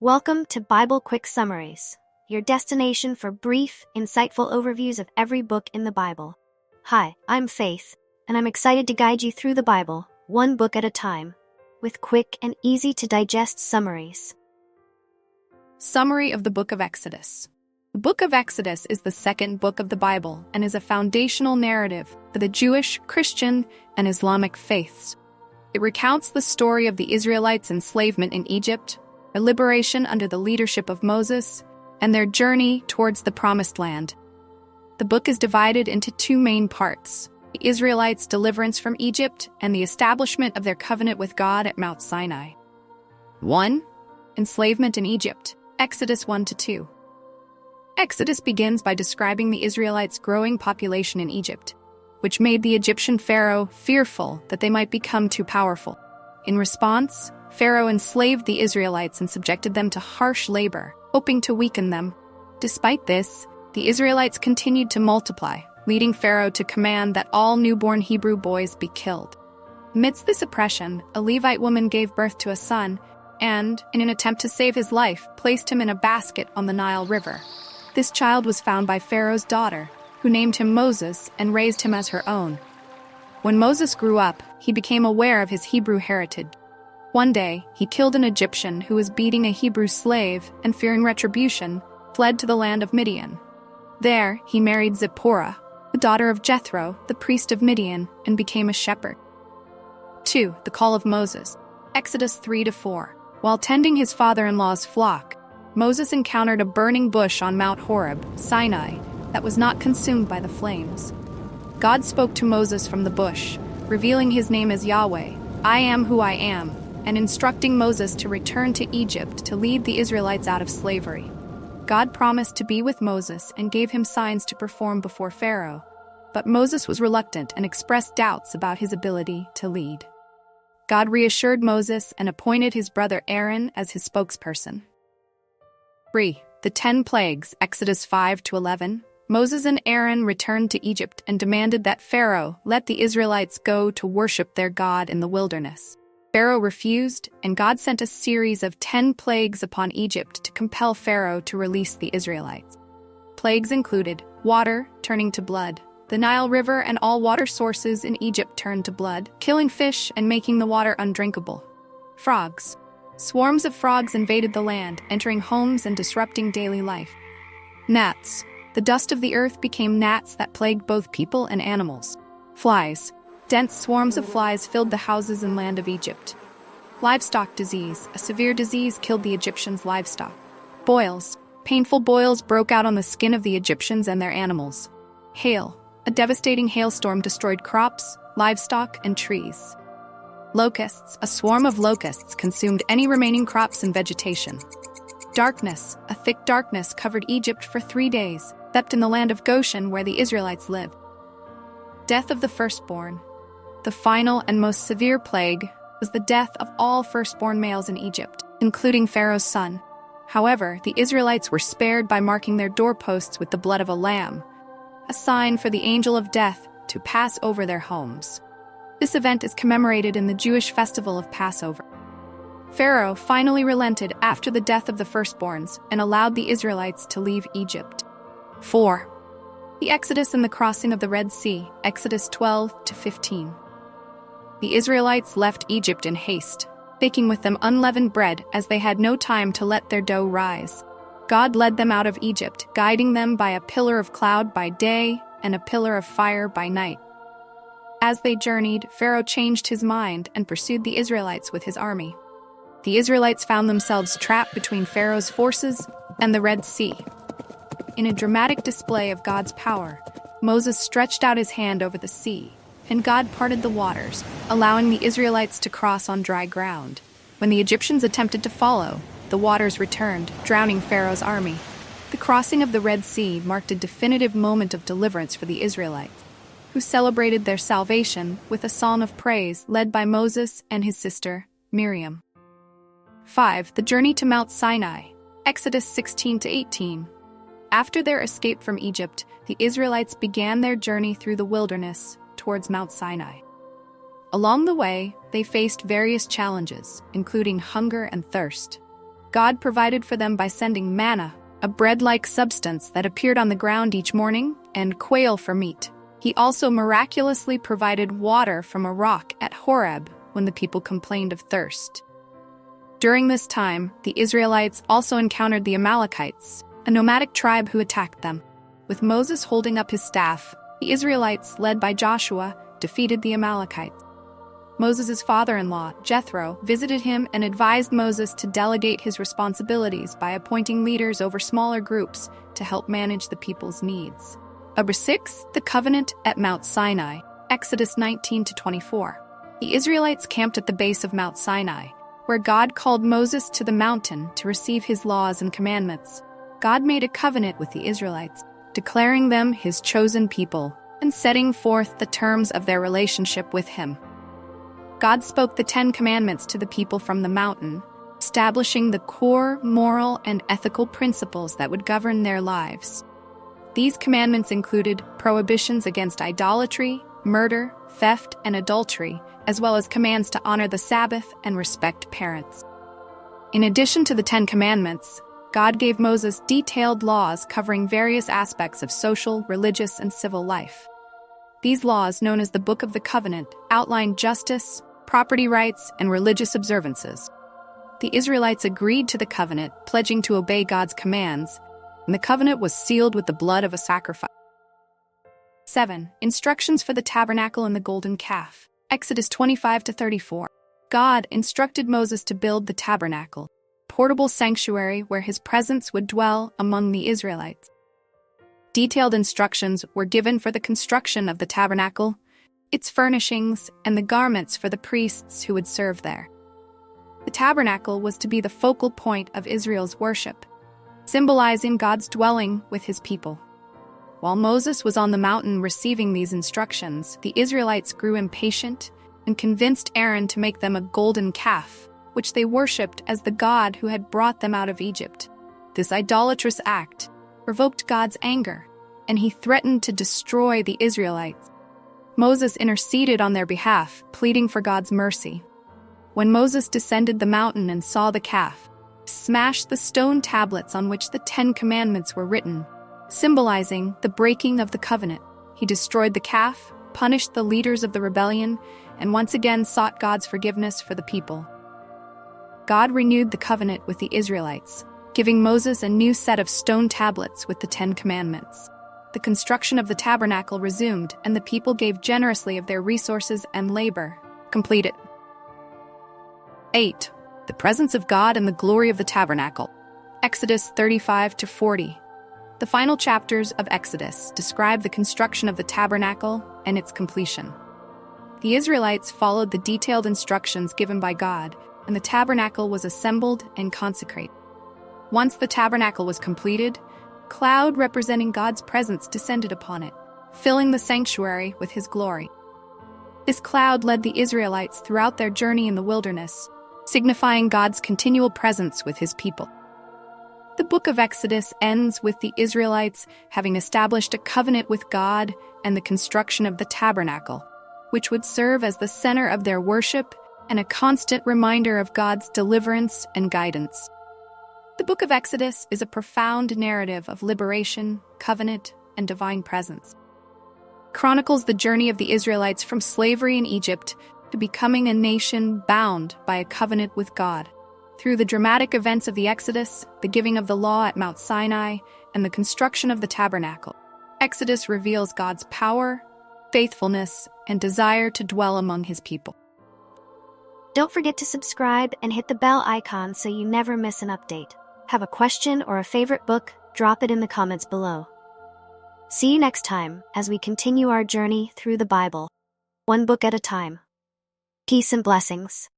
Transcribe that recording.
Welcome to Bible Quick Summaries, your destination for brief, insightful overviews of every book in the Bible. Hi, I'm Faith, and I'm excited to guide you through the Bible, one book at a time, with quick and easy-to-digest summaries. Summary of the Book of Exodus. The Book of Exodus is the second book of the Bible and is a foundational narrative for the Jewish, Christian, and Islamic faiths. It recounts the story of the Israelites' enslavement in Egypt, their liberation under the leadership of Moses, and their journey towards the Promised Land. The book is divided into two main parts: the Israelites' deliverance from Egypt and the establishment of their covenant with God at Mount Sinai. 1. Enslavement in Egypt, Exodus 1-2. Exodus begins by describing the Israelites' growing population in Egypt, which made the Egyptian pharaoh fearful that they might become too powerful. In response, Pharaoh enslaved the Israelites and subjected them to harsh labor, hoping to weaken them. Despite this, the Israelites continued to multiply, leading Pharaoh to command that all newborn Hebrew boys be killed. Amidst this oppression, a Levite woman gave birth to a son and, in an attempt to save his life, placed him in a basket on the Nile River. This child was found by Pharaoh's daughter, who named him Moses and raised him as her own. When Moses grew up, he became aware of his Hebrew heritage. One day, he killed an Egyptian who was beating a Hebrew slave and, fearing retribution, fled to the land of Midian. There, he married Zipporah, the daughter of Jethro, the priest of Midian, and became a shepherd. 2. The Call of Moses, Exodus 3-4. While tending his father-in-law's flock, Moses encountered a burning bush on Mount Horeb, Sinai, that was not consumed by the flames. God spoke to Moses from the bush, revealing his name as Yahweh, I am who I am, and instructing Moses to return to Egypt to lead the Israelites out of slavery. God promised to be with Moses and gave him signs to perform before Pharaoh, but Moses was reluctant and expressed doubts about his ability to lead. God reassured Moses and appointed his brother Aaron as his spokesperson. 3. The 10 Plagues, Exodus 5-11. Moses and Aaron returned to Egypt and demanded that Pharaoh let the Israelites go to worship their God in the wilderness. Pharaoh refused, and God sent a series of 10 plagues upon Egypt to compel Pharaoh to release the Israelites. Plagues included water turning to blood. The Nile River and all water sources in Egypt turned to blood, killing fish and making the water undrinkable. Frogs. Swarms of frogs invaded the land, entering homes and disrupting daily life. Gnats. The dust of the earth became gnats that plagued both people and animals. Flies. Dense swarms of flies filled the houses and land of Egypt. Livestock disease. A severe disease killed the Egyptians' livestock. Boils. Painful boils broke out on the skin of the Egyptians and their animals. Hail. A devastating hailstorm destroyed crops, livestock, and trees. Locusts. A swarm of locusts consumed any remaining crops and vegetation. Darkness. A thick darkness covered Egypt for 3 days, except in the land of Goshen where the Israelites lived. Death of the firstborn. The final and most severe plague was the death of all firstborn males in Egypt, including Pharaoh's son. However, the Israelites were spared by marking their doorposts with the blood of a lamb, a sign for the angel of death to pass over their homes. This event is commemorated in the Jewish festival of Passover. Pharaoh finally relented after the death of the firstborns and allowed the Israelites to leave Egypt. 4. The Exodus and the crossing of the Red Sea, Exodus 12-15. The Israelites left Egypt in haste, taking with them unleavened bread as they had no time to let their dough rise. God led them out of Egypt, guiding them by a pillar of cloud by day and a pillar of fire by night. As they journeyed, Pharaoh changed his mind and pursued the Israelites with his army. The Israelites found themselves trapped between Pharaoh's forces and the Red Sea. In a dramatic display of God's power, Moses stretched out his hand over the sea, and God parted the waters, allowing the Israelites to cross on dry ground. When the Egyptians attempted to follow, the waters returned, drowning Pharaoh's army. The crossing of the Red Sea marked a definitive moment of deliverance for the Israelites, who celebrated their salvation with a song of praise led by Moses and his sister, Miriam. 5. The journey to Mount Sinai, Exodus 16-18. After their escape from Egypt, the Israelites began their journey through the wilderness towards Mount Sinai. Along the way, they faced various challenges, including hunger and thirst. God provided for them by sending manna, a bread-like substance that appeared on the ground each morning, and quail for meat. He also miraculously provided water from a rock at Horeb when the people complained of thirst. During this time, the Israelites also encountered the Amalekites, a nomadic tribe who attacked them. With Moses holding up his staff, the Israelites, led by Joshua, defeated the Amalekites. Moses' father-in-law, Jethro, visited him and advised Moses to delegate his responsibilities by appointing leaders over smaller groups to help manage the people's needs. Number 6. The Covenant at Mount Sinai, Exodus 19-24. The Israelites camped at the base of Mount Sinai, where God called Moses to the mountain to receive his laws and commandments. God made a covenant with the Israelites, declaring them his chosen people and setting forth the terms of their relationship with him. God spoke the 10 Commandments to the people from the mountain, establishing the core moral and ethical principles that would govern their lives. These commandments included prohibitions against idolatry, murder, theft, and adultery, as well as commands to honor the Sabbath and respect parents. In addition to the 10 Commandments, God gave Moses detailed laws covering various aspects of social, religious, and civil life. These laws, known as the Book of the Covenant, outline justice, property rights, and religious observances. The Israelites agreed to the covenant, pledging to obey God's commands, and the covenant was sealed with the blood of a sacrifice. 7. Instructions for the tabernacle and the golden calf. Exodus 25-34. God instructed Moses to build the tabernacle, a portable sanctuary where his presence would dwell among the Israelites. Detailed instructions were given for the construction of the tabernacle, its furnishings, and the garments for the priests who would serve there. The tabernacle was to be the focal point of Israel's worship, symbolizing God's dwelling with his people. While Moses was on the mountain receiving these instructions, the Israelites grew impatient and convinced Aaron to make them a golden calf, which they worshipped as the God who had brought them out of Egypt. This idolatrous act provoked God's anger, and he threatened to destroy the Israelites. Moses interceded on their behalf, pleading for God's mercy. When Moses descended the mountain and saw the calf, he smashed the stone tablets on which the 10 Commandments were written, symbolizing the breaking of the covenant. He destroyed the calf, punished the leaders of the rebellion, and once again sought God's forgiveness for the people. God renewed the covenant with the Israelites, giving Moses a new set of stone tablets with the 10 Commandments. The construction of the tabernacle resumed, and the people gave generously of their resources and labor. Completed. 8. The presence of God and the glory of the tabernacle. Exodus 35-40. The final chapters of Exodus describe the construction of the tabernacle and its completion. The Israelites followed the detailed instructions given by God, and the tabernacle was assembled and consecrated. Once the tabernacle was completed, a cloud representing God's presence descended upon it, filling the sanctuary with his glory. This cloud led the Israelites throughout their journey in the wilderness, signifying God's continual presence with his people. The book of Exodus ends with the Israelites having established a covenant with God and the construction of the tabernacle, which would serve as the center of their worship and a constant reminder of God's deliverance and guidance. The book of Exodus is a profound narrative of liberation, covenant, and divine presence. It chronicles the journey of the Israelites from slavery in Egypt to becoming a nation bound by a covenant with God. Through the dramatic events of the Exodus, the giving of the law at Mount Sinai, and the construction of the tabernacle, Exodus reveals God's power, faithfulness, and desire to dwell among his people. Don't forget to subscribe and hit the bell icon so you never miss an update. Have a question or a favorite book? Drop it in the comments below. See you next time as we continue our journey through the Bible, one book at a time. Peace and blessings.